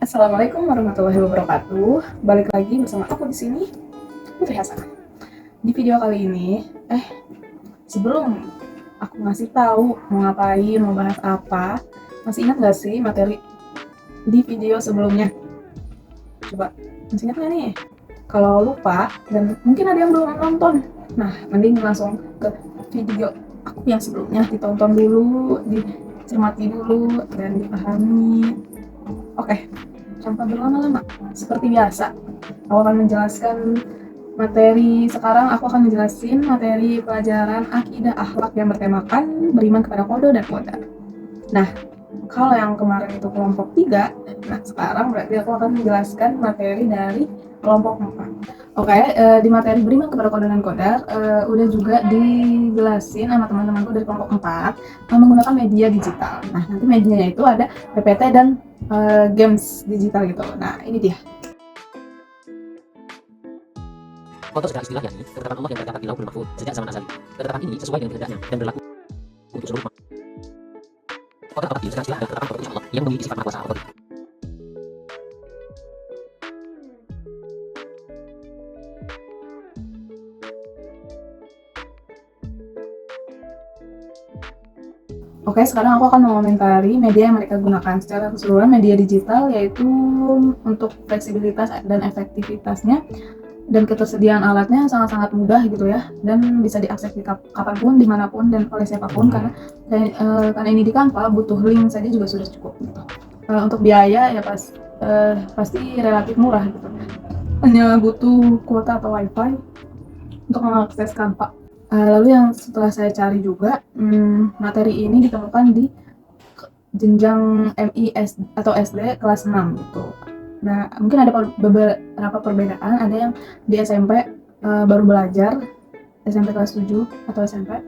Assalamualaikum warahmatullahi wabarakatuh. Balik lagi bersama aku di sini, Putri Hasan. Di video kali ini, sebelum aku ngasih tahu mau ngapain, mau bahas apa, masih ingat gak sih materi di video sebelumnya? Coba, masih ingat gak nih? Kalau lupa dan mungkin ada yang belum nonton, nah mending langsung ke video aku yang sebelumnya, ditonton dulu, dicermati dulu, dan dipahami. Oke, tanpa berlama-lama, seperti biasa, aku akan menjelaskan materi. Sekarang aku akan menjelaskan materi pelajaran akidah akhlak yang bertemakan beriman kepada qada dan qadar. Nah, kalau yang kemarin itu kelompok 3, nah sekarang berarti aku akan menjelaskan materi dari kelompok 4. Oke, di materi beriman kepada qada dan qadar udah juga dijelasin sama teman-temanku dari kelompok 4 menggunakan media digital. Nah, nanti medianya itu ada PPT dan games digital gitu. Nah, ini dia. Contoh secara istilah yakni ketetapan Allah yang terdapat di Lauhul Mahfuz sejak zaman azali. Ketetapan ini sesuai dengan kehendaknya dan berlaku untuk seluruh makhluk. Qadar secara istilah dan ketetapan otoritas Allah yang memiliki sifat kuasa otoritas. Oke, sekarang aku akan mengomentari media yang mereka gunakan secara keseluruhan. Media digital yaitu untuk fleksibilitas dan efektivitasnya dan ketersediaan alatnya sangat-sangat mudah gitu ya, dan bisa diakses di kapanpun, dimanapun, dan oleh siapapun, karena ini di Canva butuh link saja juga sudah cukup gitu. Untuk biaya ya pasti relatif murah gitu, hanya butuh kuota atau wifi untuk mengakses Canva. Lalu yang setelah saya cari juga, materi ini ditemukan di jenjang MI atau SD kelas 6 gitu. Nah, mungkin ada beberapa perbedaan. Ada yang di SMP baru belajar, SMP kelas 7 atau SMP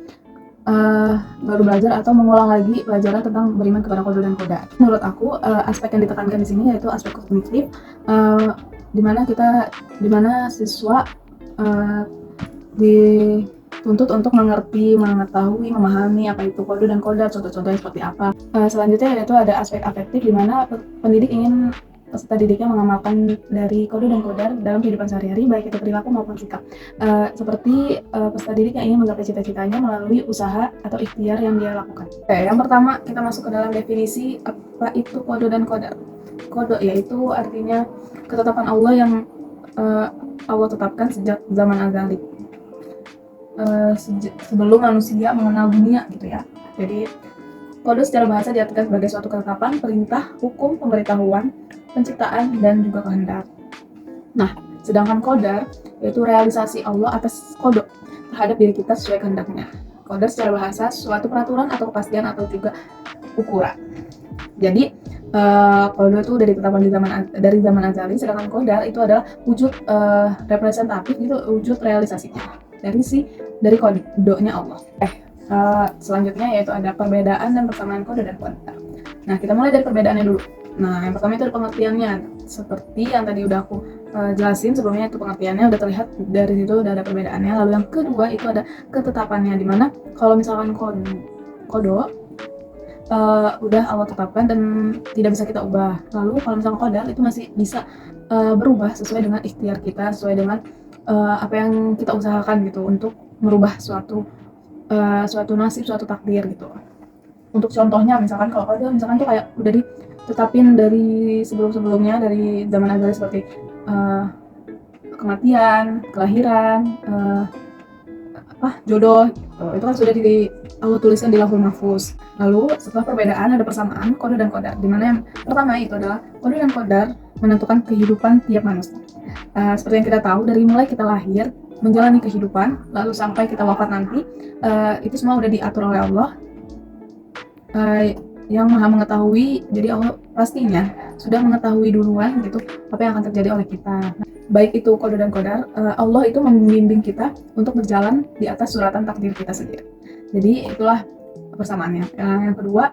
baru belajar atau mengulang lagi pelajaran tentang beriman kepada qada dan qadar. Menurut aku aspek yang ditekankan di sini yaitu aspek kognitif, di mana siswa dituntut untuk mengerti, mengetahui, memahami apa itu qada dan qadar, contoh-contohnya seperti apa. Selanjutnya yaitu ada aspek afektif, di mana pendidik ingin peserta didiknya mengamalkan dari qada dan qadar dalam kehidupan sehari-hari, baik itu perilaku maupun sikap. Seperti peserta didik yang ingin menggapai cita-citanya melalui usaha atau ikhtiar yang dia lakukan. Oke, yang pertama kita masuk ke dalam definisi apa itu qada dan qadar. Qada yaitu artinya ketetapan Allah yang Allah tetapkan sejak zaman azali, sebelum manusia mengenal dunia gitu ya. Jadi qada secara bahasa diartikan sebagai suatu ketetapan, perintah, hukum, pemberitahuan, penciptaan, dan juga kehendak. Nah, sedangkan qadar yaitu realisasi Allah atas qada terhadap diri kita sesuai kehendaknya. Qadar secara bahasa suatu peraturan atau kepastian atau juga ukuran. Jadi qada itu dari zaman azali, sedangkan qadar itu adalah wujud representatif gitu, wujud realisasinya dari qadanya Allah. Selanjutnya yaitu ada perbedaan dan persamaan qada dan qadar. Nah, kita mulai dari perbedaannya dulu. Nah, yang pertama itu ada pengertiannya. Seperti yang tadi udah aku jelasin sebelumnya, itu pengertiannya udah terlihat dari situ, udah ada perbedaannya. Lalu yang kedua itu ada ketetapannya, dimana kalau misalkan qada udah Allah tetapkan dan tidak bisa kita ubah. Lalu kalau misalkan qadar itu masih bisa berubah sesuai dengan ikhtiar kita, sesuai dengan apa yang kita usahakan gitu untuk merubah suatu nasib, suatu takdir gitu. Untuk contohnya misalkan kalau qadar misalkan tuh kayak udah ditetapin dari sebelum-sebelumnya, dari zaman azali, seperti kematian, kelahiran, jodoh gitu. Itu kan sudah Allah tuliskan di Lauhul Mahfuz. Lalu setelah perbedaan ada persamaan qada dan qadar, di mana yang pertama itu adalah qada dan qadar menentukan kehidupan tiap manusia. Seperti yang kita tahu, dari mulai kita lahir menjalani kehidupan lalu sampai kita wafat nanti, itu semua udah diatur oleh Allah yang Maha mengetahui. Jadi Allah pastinya sudah mengetahui duluan gitu apa yang akan terjadi oleh kita. Baik itu qada dan qadar, Allah itu membimbing kita untuk berjalan di atas suratan takdir kita sendiri. Jadi itulah persamaannya. Yang kedua,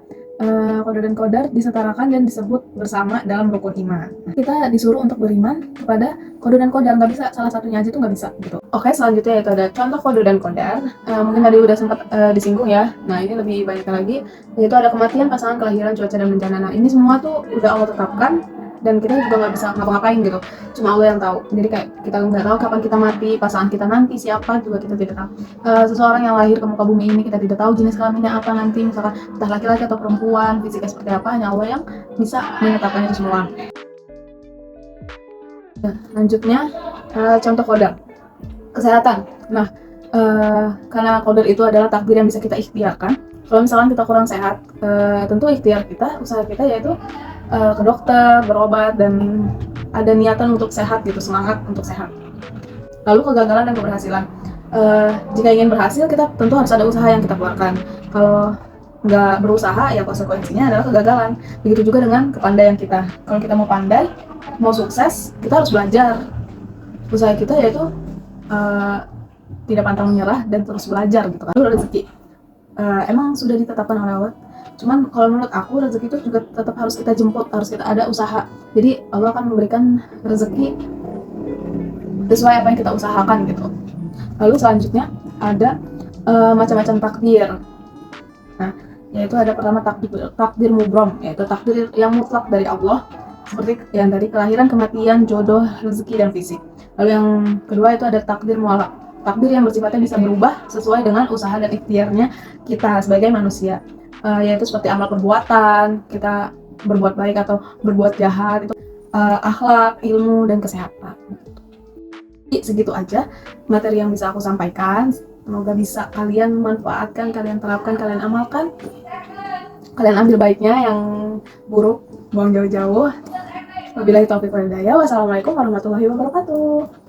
qada dan qadar disetarakan dan disebut bersama dalam rukun iman. Kita disuruh untuk beriman kepada qada dan qadar, nggak bisa salah satunya aja tuh nggak bisa gitu. Oke, selanjutnya itu ada contoh qada dan qadar. Mungkin tadi udah sempat disinggung ya. Nah, ini lebih banyak lagi, yaitu ada kematian, pasangan, kelahiran, cuaca, dan bencana. Nah, ini semua tuh udah Allah tetapkan dan kita juga nggak bisa ngapa-ngapain gitu, cuma Allah yang tahu. Jadi kayak kita nggak tahu kapan kita mati, pasangan kita nanti siapa juga kita tidak tahu. Seseorang yang lahir ke muka bumi ini kita tidak tahu jenis kelaminnya apa nanti, misalkan entah laki-laki atau perempuan, fisiknya seperti apa, hanya Allah yang bisa menetapkan itu semua. Lanjutnya contoh qadar kesehatan. Nah, karena qadar itu adalah takdir yang bisa kita ikhtiarkan. Kalau misalkan kita kurang sehat, tentu ikhtiar kita, usaha kita yaitu ke dokter, berobat, dan ada niatan untuk sehat gitu, semangat untuk sehat. Lalu kegagalan dan keberhasilan. Jika ingin berhasil, kita tentu harus ada usaha yang kita keluarkan. Kalau nggak berusaha, ya konsekuensinya adalah kegagalan. Begitu juga dengan kepandaian kita. Kalau kita mau pandai, mau sukses, kita harus belajar. Usaha kita yaitu tidak pantang menyerah dan terus belajar gitu kan. Lalu rezeki. Emang sudah ditetapkan oleh Allah. Cuman kalau menurut aku rezeki itu juga tetap harus kita jemput, harus kita ada usaha. Jadi Allah akan memberikan rezeki sesuai apa yang kita usahakan gitu. Lalu selanjutnya ada macam-macam takdir. Nah, yaitu ada pertama takdir mubrom, yaitu takdir yang mutlak dari Allah, seperti yang tadi kelahiran, kematian, jodoh, rezeki, dan fisik. Lalu yang kedua itu ada takdir mualak, takdir yang bersifatnya bisa berubah sesuai dengan usaha dan ikhtiarnya kita sebagai manusia, yaitu seperti amal perbuatan, kita berbuat baik atau berbuat jahat, itu akhlak, ilmu, dan kesehatan. Jadi segitu aja materi yang bisa aku sampaikan. Semoga bisa kalian manfaatkan, kalian terapkan, kalian amalkan, kalian ambil baiknya, yang buruk buang jauh-jauh. Wabillahi taufiq wal hidayah. Wassalamualaikum warahmatullahi wabarakatuh.